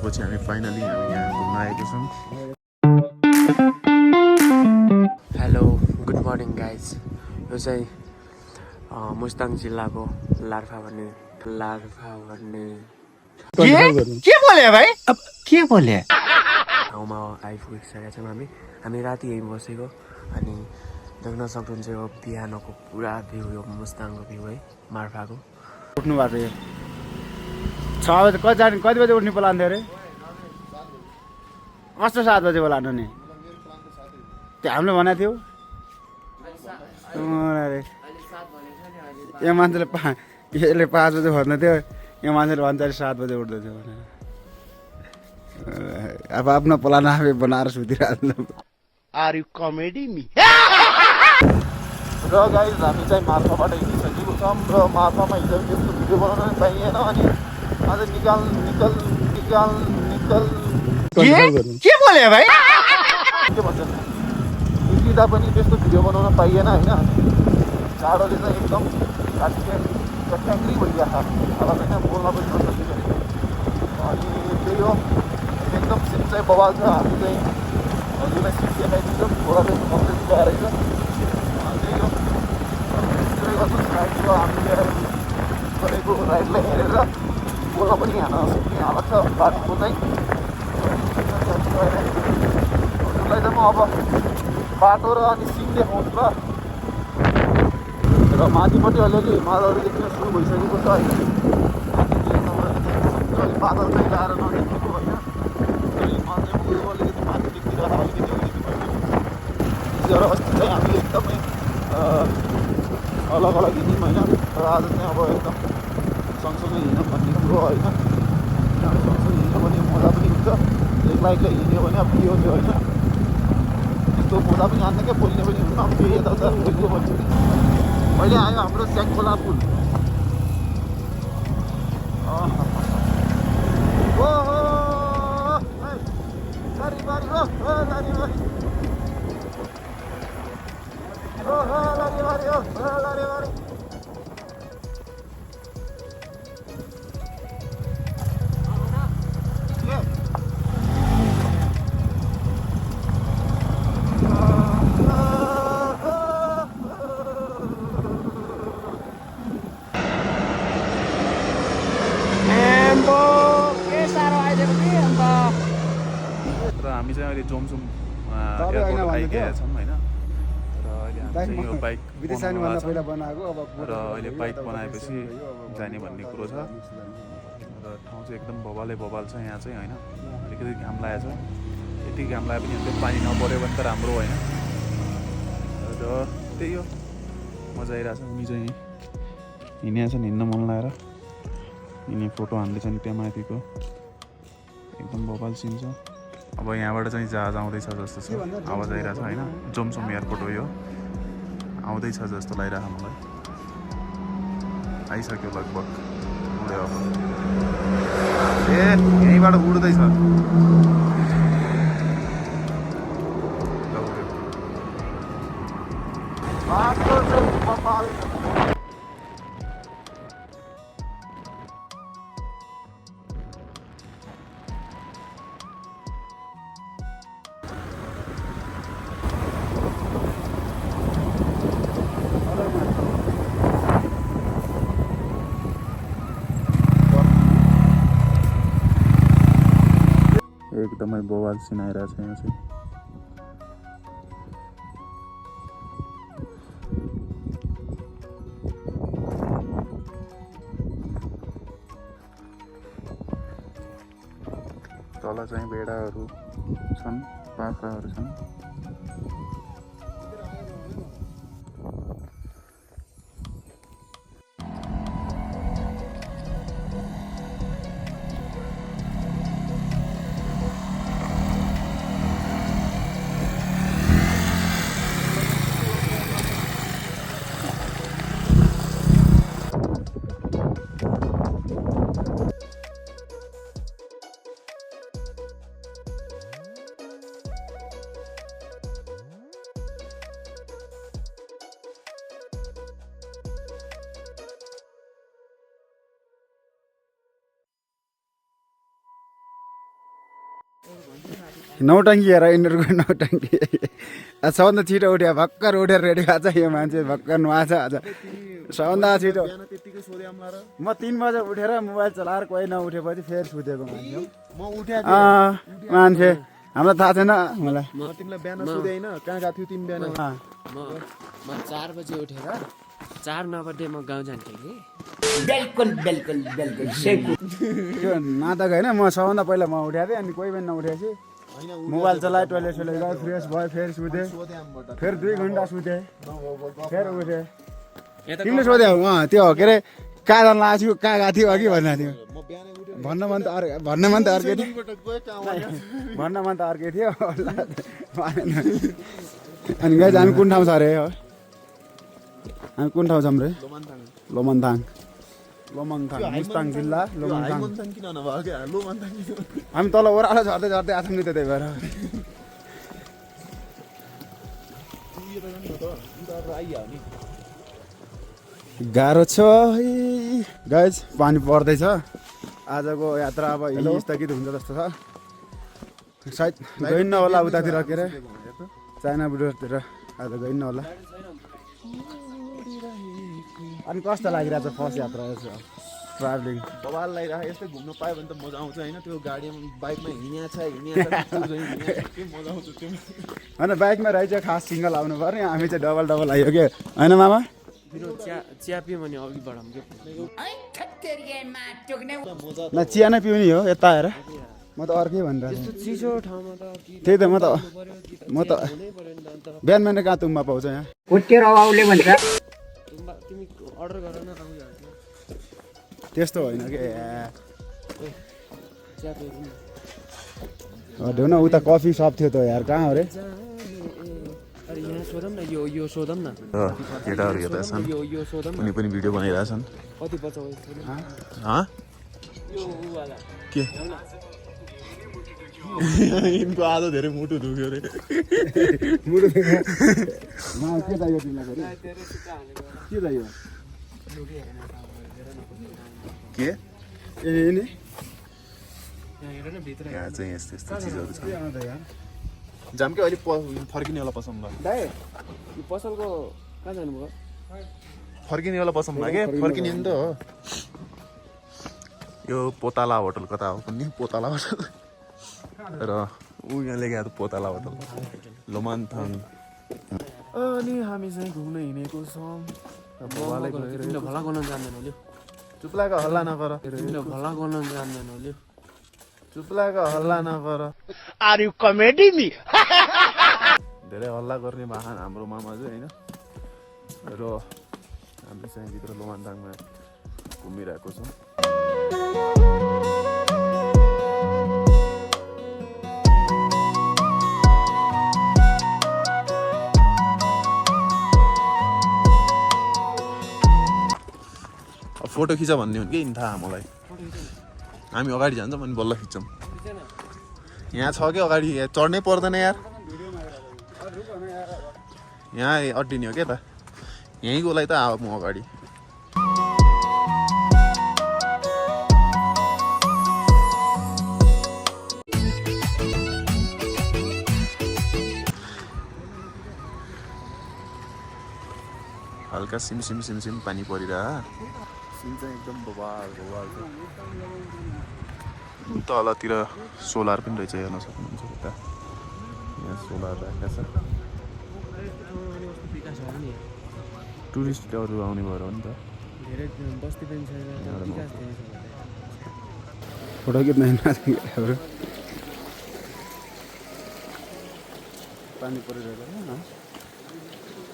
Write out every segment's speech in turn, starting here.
दिनपछि हामी फाइनली यहाँ घुम्न आएको छौँ। Hello good morning guys. यो चाहिँ मुस्ताङ जिल्लाको लार्फा भन्ने के बोले भाइ? अब के बोले? ठाउँमा आइपुगिसकेका छौँ हामी राति यहीँ बसेको। अनि देख्न सक्नुहुन्छ यो बिहानको पुरा भ्यू, यो मुस्ताङको भ्यू है मार्फाको। उठ्नु भएको यो 6 बजे कति बजे उठ्ने प्लान थियो अरे? कस्तो 7 बजे बोलाउनु नि? त्यो हामीले भनेको थियो यो मान्छेले यसले 5 बजे भन्दै थियो, यो मान्छेले भन्छ 7 बजे उठ्दैथ्यो भनेर। अब आफ्नो प्लान आफै बनाएर सुतिरहेको। Are you comedy me? र गाइज हामी चाहिँ मार्फाबाट हिँडिसकेको छौँ र मार्फामा हिजो त्यस्तो भिडियो बनाउन पाइएन। अनि आज निकाल के बोले भाइ? के भन्छ निस्किँदा पनि त्यस्तो भिडियो बनाउन पाइएन होइन। जाडोले चाहिँ एकदम ट्याङ्ग्री भइरहेको छ। अब होइन बोल्न पनि नसकिरहेको। अनि त्यही हो एकदम सिट चाहिँ बवाल छ। हामी चाहिँ हजुरलाई सिट देखाइदिन्छौँ। थोडा चाहिँ कम्प्लेन गएर छ। त्यही हो हामीले गरेको राइडलाई हेरेर बोल्न पनि यहाँ नसक्ने हालत छ बाटोको चाहिँ। हजुरलाई चाहिँ म अब बाटो र अनि सिट देखाउँछु ल। र माथिपट्टि अलिअलि हिमालहरू देख्न सुरु भइसकेको छ होइन। बादल चाहिँ ल्याएर नदेखेको होइन। हिमाल चाहिँ उयो अलिकति माथि देखिरहेको अलिकति हिजो र अस्ति चाहिँ हामी एकदमै अलग अलग हिँड्यौँ होइन। र आज चाहिँ अब एकदम सँगसँगै हिँड्यौँ भन्ने कुरो होइन। सँगसँगै हिँड्यो भने मजा पनि हुन्छ। एक्लै हिँड्यो भने अब के हो त्यो होइन। त्यस्तो मजा पनि हान्ने क्या, बोल्ने पनि हुन्न। अब त्यो यताउता बोल्यो भन्छु नि। अहिले आयो हाम्रो स्याङ्खोला पुल। र हामी चाहिँ अहिले जोमसुम एयरपोर्ट आइगएका छौँ होइन। र अहिले हामी चाहिँ यो बाइक र अहिले बाइक बनाएपछि जाने भन्ने कुरो छ। र ठाउँ चाहिँ एकदम बवाल छ यहाँ चाहिँ होइन। अलिकति घाम लागेको छ। यति घाम लागे पनि त्यो पानी नपऱ्यो भने त राम्रो होइन। र त्यही हो मजा आइरहेछ। उनी चाहिँ हिँडेको छन्, हिँड्न मन लागेर यिनी फोटो हान्दैछन् त्यहाँ माथिको। एकदम बवाल सिन छ। अब यहाँबाट चाहिँ जहाज आउँदैछ जस्तो छ, आवाज आइरहेछ होइन। जोमसोम एयरपोर्ट हो यो, आउँदैछ जस्तो लागिरहेछ मलाई। आइसक्यो लगभग उड्यो। ए यहीँबाट उड्दैछ। एकदमै बवाल सिन आइरहेछ यहाँ चाहिँ। तल चाहिँ भेडाहरू छन्, बाख्राहरू छन्। नौटङ्की हेर यिनीहरूको नौटङ्की सबभन्दा छिटो उठ्यो भर्खर उठेर रेडी भएको छ यो मान्छे भर्खर नुहाछ आज सबभन्दा छिटो म 3 बजे उठेर मोबाइल चलाएर कोही नउठेपछि फेरि सुतेको मान्छे म उठ्या मान्छे हामीलाई थाहा छैन मलाई तिमीलाई बिहान सुते हैन कहाँ गएको थियो तिमी बिहान म 4 बजे उठेर 4 नबटे म गाउँ जान्थेँ कि त्यो नाटक होइन म सबभन्दा पहिला म उठेको थिएँ अनि कोही पनि नउठेपछि मोबाइल चलाएँ टोइलेट सोइलेट गएँ फ्रेस भयो फेरि सुतेँ फेरि 2 घन्टा सुतेँ फेरि उठेँ तिमीले सोध्यौ त्यो के अरे कहाँ जान लागेको थियो कहाँ गएको थियो अघि भन्दा थियो भन्न मन त अर्कै थियो भन्न मन त अर्कै थियो अनि गाइज हामी कुन ठाउँ छ अरे हो हामी कुन ठाउँ छौँ रे लोमन्थाङ मुस्ताङ जिल्ला लोमन्थाङ हामी तल ओह्रालो झर्दै झर्दै आएको नि त त्यही भएर गाह्रो छ गाइज पानी पर्दैछ आजको यात्रा अब स्थगित हुन्छ जस्तो छ सायद गइन्न होला उतातिर के अरे चाइना बोर्डरतिर आज गइन्न होला अनि कस्तो लागिरहेछ फर्स्ट यात्रा ट्राभलिङ बवाल लागिरहेको यस्तै घुम्न पायो भने त मजा आउँछ होइन त्यो गाडीमा बाइकमा हिँड्या छ के मजा आउँछ त्यो होइन बाइकमा रहेछ खास सिङ्गल आउनु पर्ने हामी चाहिँ डबल आयो के होइन मामा चिया पियो भने अघि बढाउँ के न चिया नै पिउने हो यता आएर म त अर्कै भनिरहेको चिसो ठाउँमा त त्यही त म त बिहान बिहान कहाँ तुम्बा पाउँछ यहाँ तिमी अर्डर गर न त्यस्तो होइन कि चिया पियो हट्यो न उता कफी सप थियो त यार कहाँ हो रे अरे यहाँ सोधौँ न यो सोधौँ न केटाहरू यता छन् यो सोधौँ न कुनै पनि भिडियो बनाइरहेछन् कति पर्छ के यिनको आज धेरै मुटु दुख्यो रे के चाहियो तिमीलाई के चाहियो के ए नि यहाँ चाहिँ यस्तो यस्तो चिजहरू छ यार जामकै अहिले फर्किने वाला पसन्द भयो दाइ यो पसलको कहाँ जानुभयो फर्किने वाला पसन्द भयो क्या फर्किने नि त हो यो पोताला होटल कता हो कुनै पोताला होटल र ऊ यहाँ लेखेको पोताला होटल लोमान्थाङ अनि हामी चाहिँ घुम्न हिँडेको छौँ तिमीले भला गर्न जान्दैन हो चुप्लाको हल्ला नगर तिमीले भला गर्न जान्दैन हो चुप्लाको हल्ला नगर आर यु कमेडी मी धेरै हल्ला गर्ने वाहन हाम्रो मामा चाहिँ होइन र हामी चाहिँ भित्र लोमान्थाङमा घुमिरहेको छौँ फोटो खिच भन्ने हो कि थाहा मलाई हामी अगाडि जान्छौँ अनि बल्ल खिच्छौँ यहाँ छ कि अगाडि चढ्नै पर्दैन यार यहाँ अड्डिने हो क्या त यहीँको लागि त आऊ म अगाडि हल्का सिम पानी परिरह सिन चाहिँ एकदम बवाल छ तलतिर सोलर पनि रहेछ हेर्न सक्नुहुन्छ यता यहाँ सोलर राखेको छ टुरिस्टहरू आउने भएर हो नि त फोटो कितना पानी परिरहेको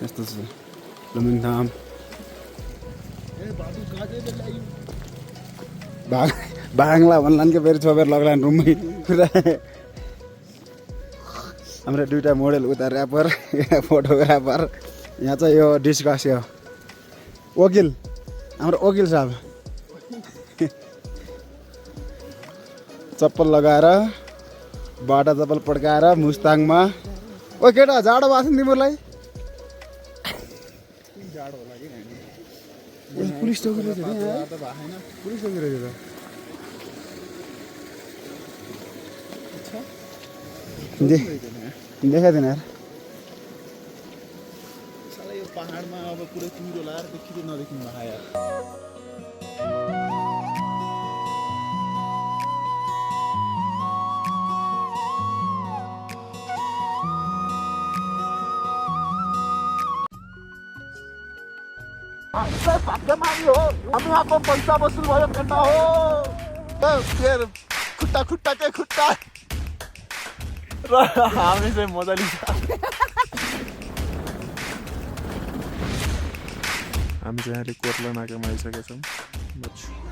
यस्तो छ लोमन्थाङ बाङ्ला भन्लान् कि फेरि छोपेर लग्लान् रुममै पुरा हाम्रो दुईवटा मोडल उता ऱ्यापर फोटोग्राफर यहाँ चाहिँ यो डिस्कस यो वकिल हाम्रो वकिल साहब चप्पल लगाएर बाटा चप्पल पड्काएर मुस्ताङमा ओ केटा जाडो भएको छ नि तिमीहरूलाई पुलिस चौकी रहेछ पुलिस चौकी रहेछ देखा थिएन यार साला यो पहाडमा अब पुरै कुहिरो लाएर देखिँदै नदेखिनु भए यार भाग्यमानी हो हामी आएको पैसा वसुल भयो केटा हो फेर खुट्टा खुट्टा के खुट्टा र हामी चाहिँ मजा लिन्छ हामी चाहिँ अहिले कोर्ला नाकामा आइसकेका छौँ